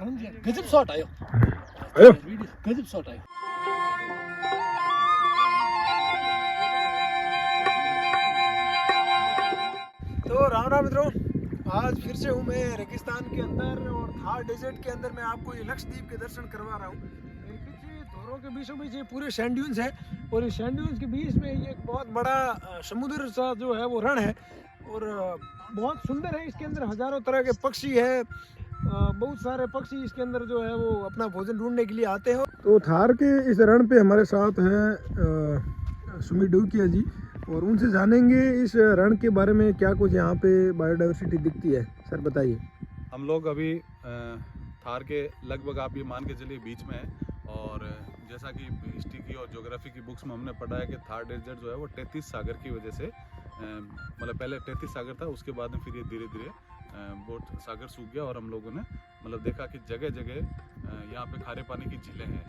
गजब शॉट आयो आयो गजब शॉट आयो। तो राम राम मित्रों, आज फिर से हूँ मैं रेगिस्तान के अंदर और थार डेजर्ट के अंदर मैं आपको ये लक्षद्वीप के दर्शन करवा रहा हूँ। मेरे पीछे धोरों के बीचों बीच ये पूरे सैंड ड्यून्स है और इस सैंड ड्यून्स के बीच में ये एक बहुत बड़ा समुद्र सा जो है वो रण है और बहुत सुंदर है। इसके अंदर हजारों तरह के पक्षी है, बहुत सारे पक्षी इसके अंदर जो है वो अपना भोजन ढूंढने के लिए आते हैं। तो थार के इस रण पे हमारे साथ हैं सुमित डुकिया जी और उनसे जानेंगे इस रण के बारे में, क्या कुछ यहाँ पे बायोडाइवर्सिटी दिखती है। सर बताइए। हम लोग अभी थार के लगभग आप ये मान के चलिए बीच में है और जैसा कि हिस्ट्री की और ज्योग्राफी की बुक्स में हमने पढ़ा है कि थार डेजर्ट जो है वो 33 सागर की वजह से मतलब पहले 33 सागर था, उसके बाद में फिर ये धीरे धीरे बहुत सागर सूख गया और हम लोगों ने मतलब देखा कि जगह जगह यहाँ पे खारे पानी की झीलें हैं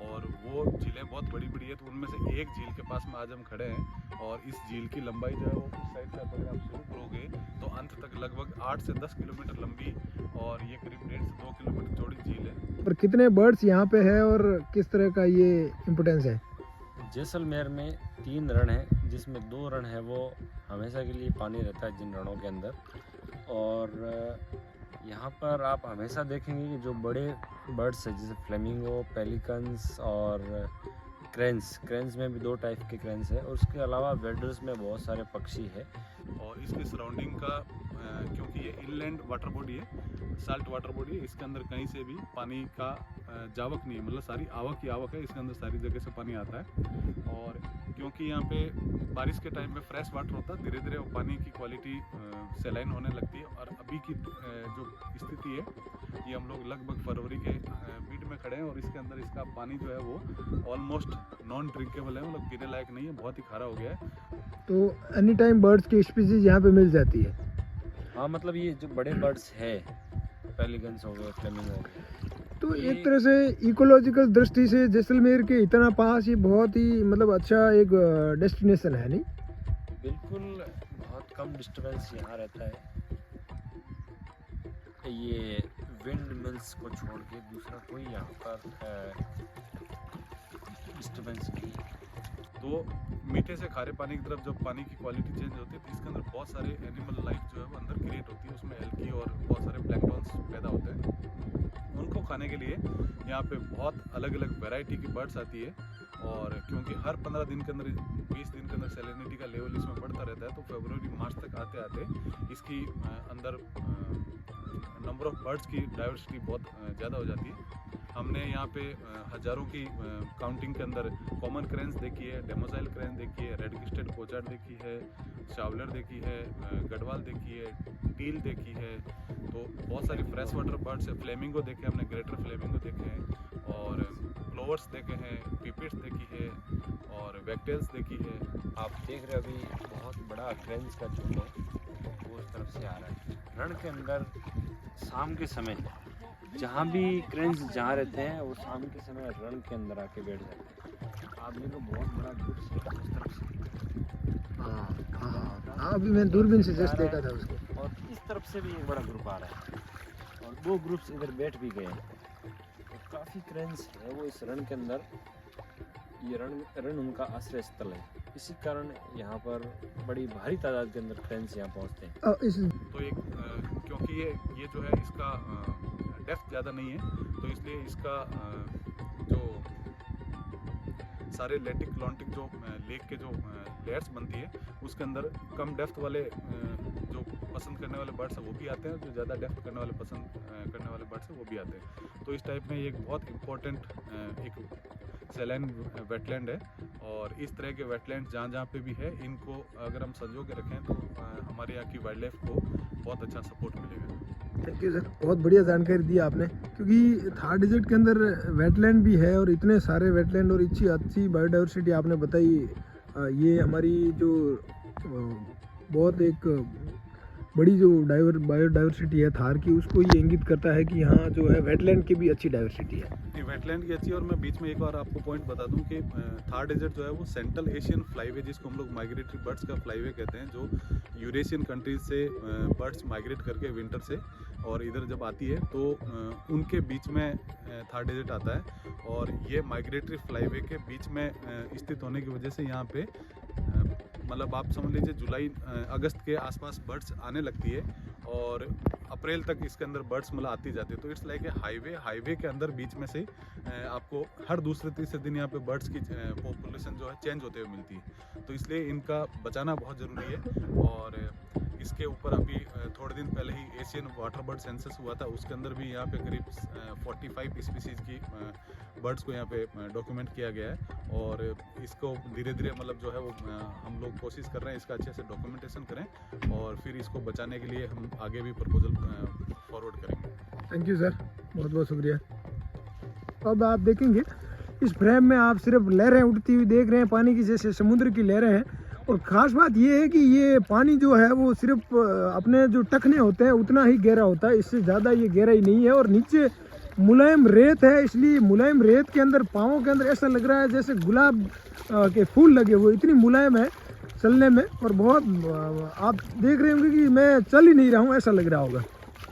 और वो झीलें बहुत बड़ी बड़ी है। तो उनमें से एक झील के पास में आज हम खड़े हैं और इस झील की लंबाई जो है वो इस साइड से अगर आप शुरू करोगे तो अंत तक लगभग 8 से 10 किलोमीटर लंबी और ये करीब 1.5 से 2 किलोमीटर चौड़ी झील है। और कितने बर्ड्स यहाँ पे है और किस तरह का ये इम्पोर्टेंस है? जैसलमेर में 3 रण हैं जिसमें 2 रण है वो हमेशा के लिए पानी रहता है जिन रणों के अंदर, और यहाँ पर आप हमेशा देखेंगे कि जो बड़े बर्ड्स हैं जैसे फ्लेमिंगो, पेलिकन्स और क्रेंस में भी 2 टाइप के क्रेंस है और उसके अलावा वेडर्स में बहुत सारे पक्षी है। और इसके सराउंडिंग का क्योंकि ये इनलैंड वाटर बॉडी है, साल्ट वाटर बॉडी है, इसके अंदर कहीं से भी पानी का जावक नहीं है, मतलब सारी आवक ही आवक है, इसके अंदर सारी जगह से पानी आता है। और क्योंकि यहाँ पे बारिश के टाइम पे फ्रेश वाटर होता है, धीरे धीरे वो पानी की क्वालिटी सैलाइन होने लगती है और अभी की जो स्थिति है ये हम लोग लगभग फरवरी के मिड में खड़े हैं और इसके अंदर इसका पानी जो है वो ऑलमोस्ट नॉन ड्रिंकेबल है, मतलब पीने लायक नहीं है, बहुत ही खारा हो गया है। तो एनी टाइम बर्ड्स की स्पीसीज यहाँ पे मिल जाती है? हाँ, मतलब ये जो बड़े बर्ड्स है, पेलिकन्स हो गए, फ्लेमिंगो हो गए, तो एक तरह से इकोलॉजिकल दृष्टि से जैसलमेर के इतना पास ये बहुत ही मतलब अच्छा एक डेस्टिनेशन है, नहीं? बिल्कुल, बहुत कम डिस्टर्बेंस यहाँ रहता है। ये विंड मिल्स को छोड़ के दूसरा कोई यहाँ पर डिस्टर्बेंस नहीं है। तो मीठे से खारे पानी की तरफ जब पानी की क्वालिटी चेंज होती है तो इसके अंदर बहुत सारे एनिमल लाइफ जो है वो अंदर क्रिएट होती है, उसमें एल्गी और बहुत सारे प्लैंक्टन्स पैदा होते हैं। उनको खाने के लिए यहाँ पे बहुत अलग अलग वैरायटी की बर्ड्स आती है और क्योंकि हर 15 दिन के अंदर 20 दिन के अंदर सैलिनिटी का लेवल इसमें बढ़ता रहता है तो फरवरी मार्च तक आते आते इसकी अंदर नंबर ऑफ बर्ड्स की डाइवर्सिटी बहुत ज़्यादा हो जाती है। हमने यहाँ पे हज़ारों की काउंटिंग के अंदर कॉमन क्रेंस देखी है, डेमोसाइल क्रेंस देखी है, रेड क्रिस्टेड पोचार्ड देखी है, शावलर देखी है, गढ़वाल देखी है, टील देखी है, तो बहुत सारी फ्रेश वाटर बर्ड्स है। फ्लेमिंगो देखे हमने, ग्रेटर फ्लेमिंगो देखे हैं और फ्लोवर्स देखे हैं, पिपिट्स देखी है और वैगटेल्स देखी है। आप देख रहे अभी बहुत बड़ा क्रेंस का झुंड है वो उस तरफ से आ रहा है। रण के अंदर शाम के समय जहाँ भी क्रेंस जहाँ रहते हैं वो शाम के समय रण के अंदर आके बैठ जाते हैं। आप देखो बहुत बड़ा ग्रुप है उस तरफ से। हाँ, अभी मैं दूरबीन से जस्ट देखा था उसको। और इस तरफ से भी एक बड़ा ग्रुप आ रहा है और 2 ग्रुप्स इधर बैठ भी गए हैं। तो काफ़ी क्रेंस है वो इस रण के अंदर। ये रण उनका आश्रय स्थल है, इसी कारण यहाँ पर बड़ी भारी तादाद के अंदर क्रेंस यहाँ पहुँचते हैं। तो एक क्योंकि ये जो है इसका डेप्थ ज़्यादा नहीं है तो इसलिए इसका जो सारे लेटिक लॉन्टिक जो लेक के जो लेयर्स बनती है उसके अंदर कम डेप्थ वाले जो पसंद करने वाले बर्ड्स हैं वो भी आते हैं, जो ज़्यादा डेप्थ करने वाले पसंद करने वाले बर्ड्स हैं वो भी आते हैं। तो इस टाइप में ये एक बहुत इम्पोर्टेंट एक सैलाइन वेटलैंड है और इस तरह के वेटलैंड जहाँ जहाँ पे भी है इनको अगर हम संजो के रखें तो हमारे यहाँ की वाइल्ड लाइफ को बहुत अच्छा सपोर्ट मिलेगा। थैंक यू सर, बहुत बढ़िया जानकारी दी आपने, क्योंकि थार डेजर्ट के अंदर वेटलैंड भी है और इतने सारे वेटलैंड और अच्छी अच्छी बायोडाइवर्सिटी आपने बताई। ये हमारी जो बहुत एक बड़ी जो बायोडाइवर्सिटी है थार की, उसको ये इंगित करता है कि यहाँ जो है वेटलैंड की भी अच्छी डाइवर्सिटी है। ये वेटलैंड की अच्छी। और मैं बीच में एक और आपको पॉइंट बता दूं कि थार डेजर्ट जो है वो सेंट्रल एशियन फ्लाईवे, जिसको हम लोग माइग्रेटरी बर्ड्स का फ्लाईवे कहते हैं, जो यूरेशियन कंट्रीज से बर्ड्स माइग्रेट करके विंटर से और इधर जब आती है तो उनके बीच में थार डेजर्ट आता है। और ये माइग्रेटरी फ्लाईवे के बीच में स्थित होने की वजह से यहाँ पे मतलब आप समझ लीजिए जुलाई अगस्त के आसपास बर्ड्स आने लगती है और अप्रैल तक इसके अंदर बर्ड्स मतलब आती जाती है। तो इट्स लाइक ए हाईवे के अंदर बीच में से आपको हर दूसरे तीसरे दिन यहाँ पे बर्ड्स की पॉपुलेशन जो है चेंज होते हुए मिलती है। तो इसलिए इनका बचाना बहुत ज़रूरी है। और इसके ऊपर अभी थोड़े दिन पहले ही एशियन वाटर बर्ड सेंसस हुआ था, उसके अंदर भी यहाँ पे करीब 45 स्पीसीज़ की बर्ड्स को यहाँ पे डॉक्यूमेंट किया गया है। और इसको धीरे धीरे मतलब जो है वो हम लोग कोशिश कर रहे हैं इसका अच्छे से डॉक्यूमेंटेशन करें और फिर इसको बचाने के लिए हम आगे भी प्रपोजल फॉरवर्ड करेंगे। थैंक यू सर, बहुत बहुत शुक्रिया। अब आप देखेंगे इस फ्रेम में आप सिर्फ लहरें उठती हुई देख रहे हैं, पानी की जैसे समुद्र की लहरें हैं। और ख़ास बात ये है कि ये पानी जो है वो सिर्फ अपने जो टखने होते हैं उतना ही गहरा होता है, इससे ज़्यादा ये गहराई नहीं है। और नीचे मुलायम रेत है, इसलिए मुलायम रेत के अंदर पाँवों के अंदर ऐसा लग रहा है जैसे गुलाब के फूल लगे हुए, इतनी मुलायम है चलने में। और बहुत आप देख रहे होंगे कि मैं चल ही नहीं रहा हूँ, ऐसा लग रहा होगा।